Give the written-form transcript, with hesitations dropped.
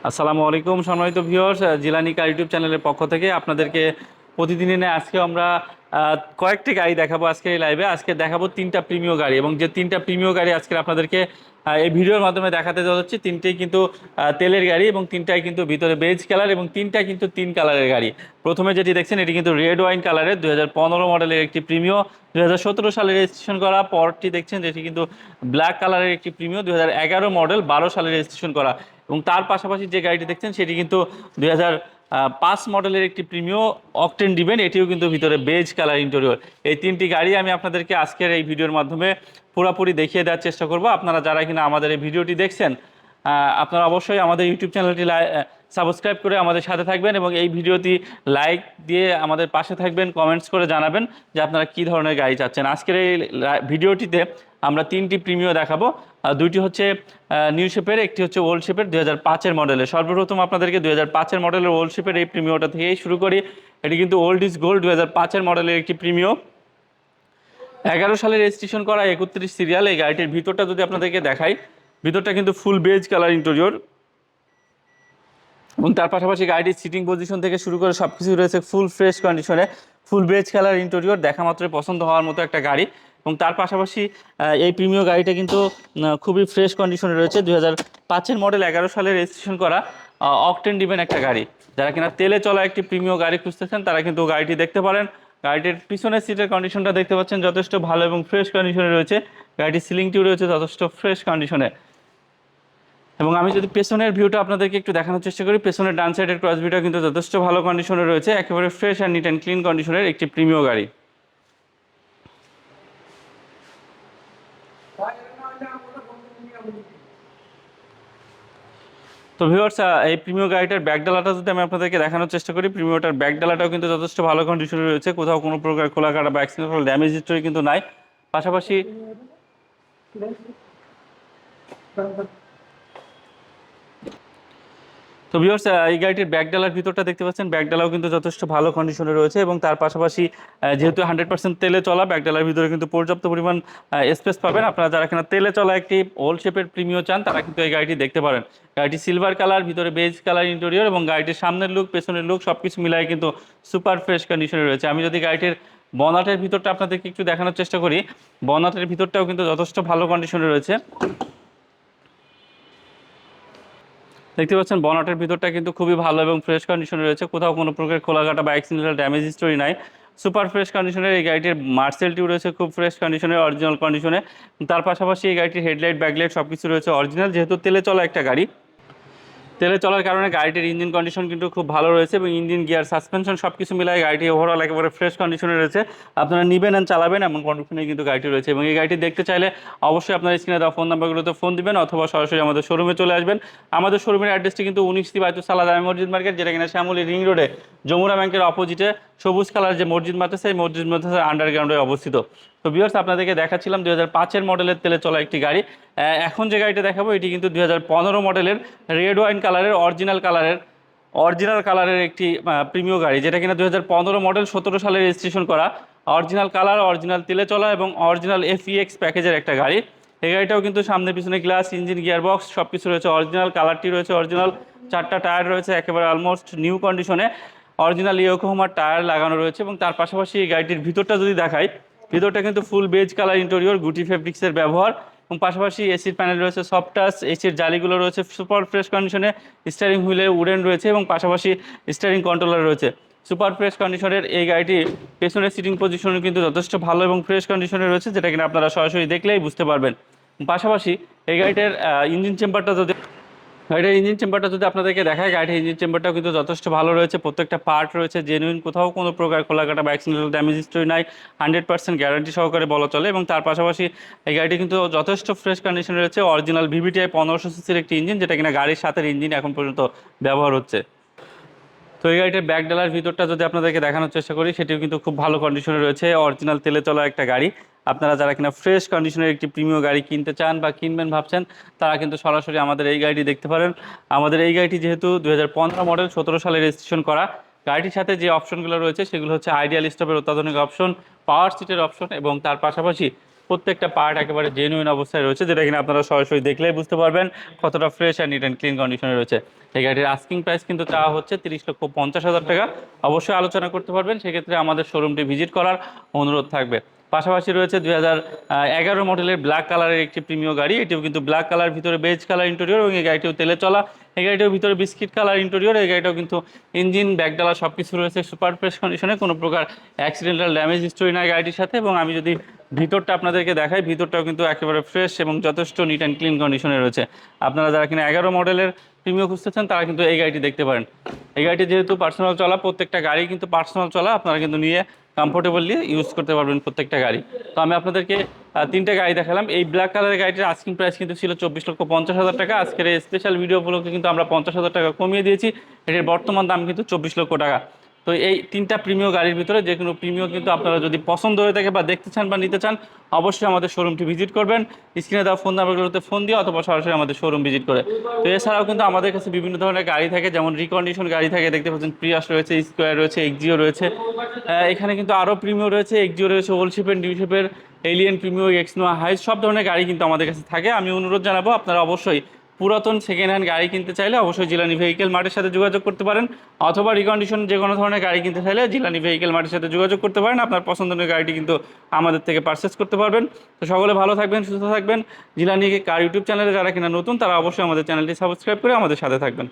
আসসালামু আলাইকুম সম্মানিত ভিউয়ার্স, জিলানি কার ইউটিউব চ্যানেলের পক্ষ থেকে আপনাদেরকে প্রতিদিনই না আজকে আমরা কয়েকটি গাড়ি দেখাবো। আজকে এই লাইভে আজকে দেখাবো তিনটা প্রিমিয় গাড়ি, এবং যে তিনটা প্রিমিয় গাড়ি আজকে আপনাদেরকে এই ভিডিওর মাধ্যমে দেখাতে যাচ্ছি তিনটেই কিন্তু তেলের গাড়ি, এবং তিনটাই কিন্তু ভিতরে বেজ কালার, এবং তিনটাই কিন্তু তিন কালারের গাড়ি। প্রথমে যেটি দেখছেন এটি কিন্তু রেড ওয়াইন কালারের 2015 মডেলের একটি প্রিমিয়, 2017 সালে রেজিস্ট্রেশন করা। পরটি দেখছেন যেটি কিন্তু ব্ল্যাক কালারের একটি প্রিমিয়, 2011 মডেল, 12 সালে রেজিস্ট্রেশন করা। এবং তার পাশাপাশি যে গাড়িটি দেখছেন সেটি কিন্তু 2005 মডেলের একটি প্রিমিয় অকটেন ডিভেন, এটিও কিন্তু ভিতরে বেজ কালার ইন্টেরিয়র। এই তিনটি গাড়ি আমি আপনাদেরকে আজকের এই ভিডিওর মাধ্যমে পুরোপুরি দেখিয়ে দেওয়ার চেষ্টা করব। আপনারা যারা কিনা আমাদের এই ভিডিওটি দেখছেন, আপনারা অবশ্যই আমাদের ইউটিউব চ্যানেলটি সাবস্ক্রাইব করে আমাদের সাথে থাকবেন, এবং এই ভিডিওটি লাইক দিয়ে আমাদের পাশে থাকবেন, কমেন্টস করে জানাবেন যে আপনারা কী ধরনের গাড়ি চাচ্ছেন। আজকের এই ভিডিওটিতে আমরা তিনটি প্রিমিয় দেখাবো। দুইটি হচ্ছে নিউ শেপের, একটি হচ্ছে ওল্ড শেপের 2005-এর মডেলের। সর্বপ্রথম আপনাদেরকে 2005-এর মডেলের ওল্ড শেপের এই প্রিমিয়টা থেকেই শুরু করি। এটি কিন্তু ওল্ড ইজ গোল্ড 2005-এর মডেলের একটি প্রিমিয়, 11 সালে রেজিস্ট্রেশন করা, 31 সিরিয়াল। এই গাড়িটির ভিতরটা যদি আপনাদেরকে দেখাই, ভিতরটা কিন্তু ফুল বেজ কালার ইন্টেরিয়র, এবং তার পাশাপাশি গাড়িটির সিটিং পজিশন থেকে শুরু করে সব কিছু রয়েছে ফুল ফ্রেশ কন্ডিশনে, ফুল বেজ কালার ইন্টেরিয়র, দেখা মাত্রই পছন্দ হওয়ার মতো একটা গাড়ি। এবং তার পাশাপাশি এই প্রিমিয় গাড়িটা কিন্তু খুবই ফ্রেশ কন্ডিশনে রয়েছে। 2005-এর মডেল, 11 সালে রেজিস্ট্রেশন করা, অকটেন ডিভেন একটা গাড়ি। যারা কিনা তেলে চলা একটি প্রিমিয় গাড়ি খুঁজতেছেন তারা কিন্তু গাড়িটি দেখতে পারেন। গাড়িটির পিছনের সিটের কন্ডিশনটা দেখতে পাচ্ছেন যথেষ্ট ভালো এবং ফ্রেশ কন্ডিশনে রয়েছে। গাড়িটির সিলিংটিও রয়েছে যথেষ্ট ফ্রেশ কন্ডিশনে। এবং আমি যদি পেছনের ভিউটা আপনাদেরকে একটু দেখানোর চেষ্টা করি, পেছনের ডান সাইডের ক্রস ভিউটা কিন্তু যথেষ্ট ভালো কন্ডিশনে রয়েছে, একেবারে fresh and neat and clean কন্ডিশনের একটি প্রিমিয় গাড়ি। তো ভিউয়ার্স, এই প্রিমিয় গাড়িটার ব্যাক ডালাটা যদি আমি আপনাদেরকে দেখানোর চেষ্টা করি, প্রিমিয়টার ব্যাক ডালাটাও কিন্তু যথেষ্ট ভালো কন্ডিশনে রয়েছে, কোথাও কোনো প্রকার খোলা কাটা বা অ্যাক্সিডেন্টাল ড্যামেজ হিস্টরি কিন্তু নাই। পাশাপাশি তো ভিউয়ার্স, এই গাড়িটির ব্যাক ডালার ভিতরটা দেখতে পাচ্ছেন, ব্যাক ডালাও কিন্তু যথেষ্ট ভালো কন্ডিশনে রয়েছে, এবং তার পাশাপাশি যেহেতু 100% তেলে চলা, ব্যাক ডালার ভিতরে কিন্তু পর্যাপ্ত পরিমাণ স্পেস পাবেন। আপনারা যারা কিনা তেলে চলা একটি ওল্ড শেপের প্রিমিয় চান তারা কিন্তু এই গাড়িটি দেখতে পারেন। গাড়িটি সিলভার কালার, ভিতরে বেজ কালার ইন্টেরিয়র, এবং গাড়িটির সামনের লুক পেছনের লুক সব কিছু মিলাই কিন্তু সুপার ফ্রেশ কন্ডিশনে রয়েছে। আমি যদি গাড়িটির বনাটের ভিতরটা আপনাদেরকে একটু দেখানোর চেষ্টা করি, বনাটের ভিতরটাও কিন্তু যথেষ্ট ভালো কন্ডিশনে রয়েছে। দেখতে পাচ্ছেন বনাটের ভিতরটা কিন্তু খুবই ভালো এবং ফ্রেশ কন্ডিশনে রয়েছে, কোথাও কোনো প্রকার খোলাঘাটা বা অ্যাক্সিডেন্টাল ড্যামেজ হিস্টোরি নাই। সুপার ফ্রেশ কন্ডিশনের এই গাড়িটির মার্সেলটিও রয়েছে খুব ফ্রেশ কন্ডিশনে, অরিজিনাল কন্ডিশনে। তার পাশাপাশি এই গাড়িটির হেডলাইট, ব্যাকলাইট সব কিছু রয়েছে অরিজিনাল, যেহেতু তেলে চলা একটা গাড়ি। তেলে চলার কারণে গাড়িটির ইঞ্জিন কন্ডিশন কিন্তু খুব ভালো রয়েছে, এবং ইঞ্জিন, গিয়ার, সাসপেনশন সব কিছু মিলায় গাড়িটি ওভারঅল একেবারে ফ্রেশ কন্ডিশনে রয়েছে। আপনারা নেবেন অ্যান্ড চালাবেন এমন কন্ডিশনে কিন্তু গাড়িটি রয়েছে। এবং এই গাড়িটি দেখতে চাইলে অবশ্যই আপনার স্ক্রিনে দেওয়া ফোন নাম্বারগুলোতে ফোন দিবেন, অথবা সরাসরি আমাদের শোরুমে চলে আসবেন। আমাদের শোরুমের অ্যাড্রেসটি কিন্তু 19 বাইতুল সালাহ জামে মসজিদ মার্কেট, যেটা কিনা শ্যামলী রিং রোডে যমুনা ব্যাংকের অপোজিটে সবুজ কালার যে মসজিদ মাদ্রাসা, এই মসজিদ মাদ্রাসার আন্ডারগ্রাউন্ডে অবস্থিত। তো ভিউয়ার্স, আপনাদেরকে দেখাচ্ছিলাম 2005-এর মডেলের তেলে চলা একটি গাড়ি। এখন যে গাড়িটা দেখাবো এটি কিন্তু 2015 মডেলের রেড ওয়াইন কালারের অরিজিনাল কালারের একটি প্রিমিয় গাড়ি, যেটা কিনা 2015 মডেল, 17 সালে রেজিস্ট্রেশন করা, অরিজিনাল কালার, অরিজিনাল তেলে চলা এবং অরিজিনাল এফইএক্স প্যাকেজের একটা গাড়ি। এই গাড়িটাও কিন্তু সামনে পিছনে গ্লাস, ইঞ্জিন, গিয়ারবক্স সব কিছু রয়েছে অরিজিনাল, কালারটি রয়েছে অরিজিনাল, চারটা টায়ার রয়েছে একেবারে অলমোস্ট নিউ কন্ডিশনে, অরিজিনাল ইয়োকোহামার টায়ার লাগানো রয়েছে। এবং তার পাশাপাশি এই গাড়িটির ভিতরটা যদি দেখাই, ভিতরটা কিন্তু ফুল বেজ কালার ইন্টেরিয়র, গুটি ফেব্রিক্সের ব্যবহার, এবং পাশাপাশি এসির প্যানেল রয়েছে সফট টাচ, এসির জালিগুলো রয়েছে সুপার ফ্রেশ কন্ডিশনে, স্টিয়ারিং হুইলে উডেন রয়েছে, এবং পাশাপাশি স্টিয়ারিং কন্ট্রোলার রয়েছে সুপার ফ্রেশ কন্ডিশনের। এই গাড়িটি পেছনের সিটিং পজিশন কিন্তু যথেষ্ট ভালো এবং ফ্রেশ কন্ডিশনে রয়েছে, যেটা কিনা আপনারা সরাসরি দেখলেই বুঝতে পারবেন। পাশাপাশি এই গাড়িটার ইঞ্জিন চেম্বারটা যদি আপনাদেরকে দেখায়, গাড়িটির ইঞ্জিন চেম্বারটাও কিন্তু যথেষ্ট ভালো রয়েছে, প্রত্যেকটা পার্ট রয়েছে জেনুইন, কোথাও কোনো প্রকার খোলাকাটা বা অ্যাক্সিডেন্টাল ড্যামেজ হিস্টরি নাই, 100% গ্যারান্টি সহকারে বলা চলে। এবং তার পাশাপাশি এই গাড়িটি কিন্তু যথেষ্ট ফ্রেশ কন্ডিশনে রয়েছে, অরিজিনাল ভিভিটিআই 1500 সিসির একটি ইঞ্জিন, যেটা কিনা গাড়ির সাথে ইঞ্জিন এখন পর্যন্ত ব্যবহার হচ্ছে। তো এই গাড়িটার ব্যাক ডালার ভিতরটা যদি আপনাদেরকে দেখানোর চেষ্টা করি, সেটিও কিন্তু খুব ভালো কন্ডিশনে রয়েছে, অরিজিনাল তেলে চলা একটা গাড়ি। আপনারা যারা কিনা ফ্রেশ কন্ডিশনের একটি প্রিমিয় গাড়ি কিনতে চান বা কিনবেন ভাবছেন, তারা কিন্তু সরাসরি আমাদের এই গাড়িটি দেখতে পারেন। আমাদের এই গাড়িটি যেহেতু 2015 মডেল, 17 সালে রেজিস্ট্রেশন করা, গাড়িটির সাথে যে অপশনগুলো রয়েছে সেগুলো হচ্ছে আইডিয়াল স্টপের অত্যাধুনিক অপশন, পাওয়ার সিটের অপশন, এবং তার পাশাপাশি প্রত্যেকটা পার্ট একেবারে জেনুইন অবস্থায় রয়েছে, যেটা কিনা আপনারা সরাসরি দেখলেই বুঝতে পারবেন কতটা fresh and neat and clean কন্ডিশনে রয়েছে। এই গাড়িটির আস্কিং প্রাইস কিন্তু চাওয়া হচ্ছে 30,50,000 টাকা। অবশ্যই আলোচনা করতে পারবেন, সেক্ষেত্রে আমাদের শোরুমটি ভিজিট করার অনুরোধ থাকবে। পাশাপাশি রয়েছে 2011 মডেলের ব্ল্যাক কালারের একটি প্রিমিয় গাড়ি। এটিও কিন্তু ব্ল্যাক কালার, ভিতরে বেজ কালার ইন্টেরিয়র, এবং এই গাড়িটিও তেলে চলা। এই গাড়িটার ভিতরে বিস্কিট কালার ইন্টেরিয়র। এই গাড়িটাও কিন্তু ইঞ্জিন, ব্যাকডালা সব কিছু রয়েছে সুপার ফ্রেশ কন্ডিশনে, কোনো প্রকার অ্যাক্সিডেন্টাল ড্যামেজ হিস্টোরি নাই গাড়িটির সাথে। এবং আমি যদি ভিতরটা আপনাদেরকে দেখাই, ভিতরটাও কিন্তু একেবারে ফ্রেশ এবং যথেষ্ট নিট অ্যান্ড ক্লিন কন্ডিশনে রয়েছে। আপনারা যারা কিনা 11 মডেলের প্রিমিয়াম খুঁজতেছেন তারা কিন্তু এই গাড়িটি দেখতে পারেন। এই গাড়িটি যেহেতু পার্সোনাল চলা, প্রত্যেকটা গাড়ি কিন্তু পার্সোনাল চলা, আপনারা কিন্তু নিয়ে কমফোর্টেবলি ইউজ করতে পারবেন প্রত্যেকটা গাড়ি। তো আমি আপনাদেরকে তিনটে গাড়ি দেখালাম। এই ব্ল্যাক কালারের গাড়িটির আস্কিং প্রাইস কিন্তু ছিল 24,50,000 টাকা। আজকের এই স্পেশাল ভিডিও উপলক্ষে কিন্তু আমরা 50,000 টাকা কমিয়ে দিয়েছি। এটির বর্তমান দাম কিন্তু 24 লক্ষ টাকা। তো এই তিনটা প্রিমিয় গাড়ির ভিতরে যে কোনো প্রিমিয় কিন্তু আপনারা যদি পছন্দ হয়ে থাকে বা দেখতে চান বা নিতে চান, অবশ্যই আমাদের শোরুমটি ভিজিট করবেন। স্ক্রিনে দেওয়া ফোন নাম্বারগুলোতে ফোন দিয়ে অথবা সরাসরি আমাদের শোরুম ভিজিট করে। তো এছাড়াও কিন্তু আমাদের কাছে বিভিন্ন ধরনের গাড়ি থাকে, যেমন রিকন্ডিশন গাড়ি থাকে, দেখতে পাচ্ছেন প্রিয়াস রয়েছে, স্কোয়ার রয়েছে, এক্সজিও রয়েছে। এখানে কিন্তু আরও প্রিমিয় রয়েছে, এক্সজিও রয়েছে, ওল্ড শেপের, নিউ শেপের, এলিয়েন প্রিমিয়, এক্সনোয়া হাইস, সব ধরনের গাড়ি কিন্তু আমাদের কাছে থাকে। আমি অনুরোধ জানাবো, আপনারা অবশ্যই পুরাতন সেকেন্ড হ্যান্ড গাড়ি কিনতে চাইলে অবশ্যই জিলানি ভেহিকেল মার্টের সাথে যোগাযোগ করতে পারেন, অথবা রিকন্ডিশন যে কোনো ধরনের গাড়ি কিনতে চাইলে জিলানি ভেহিকেল মার্টের সাথে যোগাযোগ করতে পারেন। আপনার পছন্দের গাড়িটি কিন্তু আমাদের থেকে পারচেস করতে পারবেন। তো সকলে ভালো থাকবেন, সুস্থ থাকবেন। জিলানি কার ইউটিউব চ্যানেলে যারা কিনা নতুন, তারা অবশ্যই আমাদের চ্যানেলটি সাবস্ক্রাইব করে আমাদের সাথে থাকবেন।